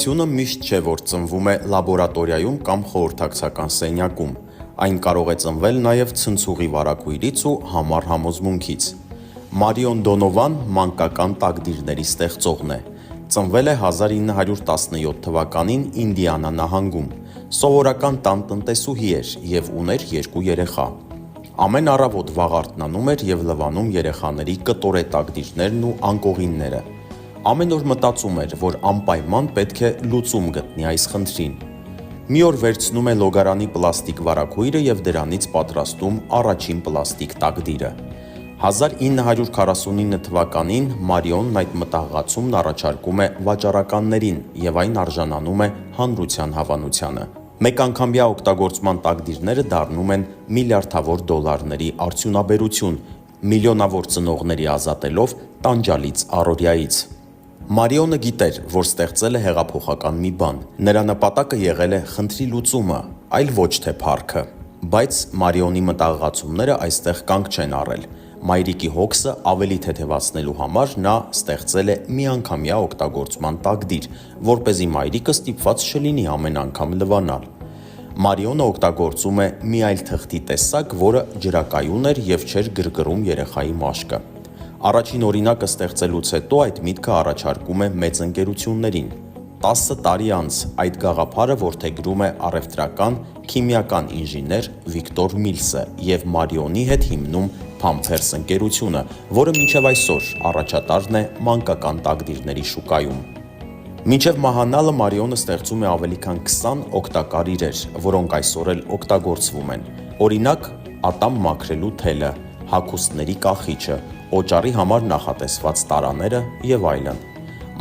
Ինովացիոնը միշտ չէ, որ ծնվում է լաբորատորիայում կամ խորհրդակցական սենյակում, այն կարող է ծնվել նաև ցնցուղի վարագույրից ու համառ համոզմունքից։ Մարիոն Դոնովան մանկական տակդիրների ստեղծողն է։ Ծնվել է 1917 թվականին Ինդիանա նահանգում։ Սովորական տան տնտեսուհի էր և ուներ 2 երեխա։ Ամեն առավոտ վաղ արթնանում էր և լվանում երեխաների կտորե տակդիրներն ու անկողինները։ Ամեն օր մտածում էր, որ անպայման պետք է լուծում գտնի այս խնդրին։ Մի օր վերցնում է լոգարանի պլաստիկ վարագույրը և դրանից պատրաստում առաջին պլաստիկ տակդիրը։ 1949 թվականին Մարիոնն այդ մտահղացումն առաջարկում է վաճառականներին և այն արժանանում է հանրության հավանությանը։ Մեկանգամյա օգտագործման տակդիրները դառնում են միլիարդավոր դոլարների արդյունաբերություն, միլիոնավոր ծնողների ազատելով տանջալից առօրյայից։ Մարիոնը գիտեր, որ ստեղծել է հեղափոխական մի բան։ Նրա նպատակը եղել է խնդրի լուծումը, այլ ոչ թե փառքը։ Բայց Մարիոնի մտահղացումները այստեղ կանգ չեն առել։ Մայրիկի հոգսը ավելի թեթևացնելու համար նա ստեղծել է միանգամյա օգտագործման տակդիր, որպեսզի մայրիկը ստիպված չլինի ամեն անգամ լվանալ։ Մարիոնը օգտագործում է մի այլ թղթի տեսակ, որը ջրակայուն էր և չէր գրգռում երեխայի մաշկը։ Առաջին օրինակը ստեղծելուց հետո այդ միտքը առաջարկում է մեծ ընկերություններին։ 10 տարի անց այդ գաղափարը որդեգրում է առևտրական քիմիական ինժեներ Վիկտոր Միլսը և Մարիոնի հետ հիմնում Pampers ընկերությունը, որը մինչև այսօր առաջատարն է մանկական տակդիրների շուկայում։ Մինչև մահանալը Մարիոնը ստեղծում է ավելի քան 20 օգտակար իրեր, որոնք այսօր էլ օգտագործվում են։ Օրինակ՝ ատամ մաքրելու թելը, հագուստների կախիչը, օճառի համար նախատեսված տարաները և այլն։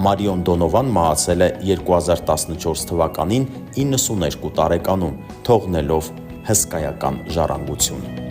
Մարիոն Դոնովան մահացել է 2014 թվականին 92 տարեկանում, թողնելով հսկայական ժառանգություն։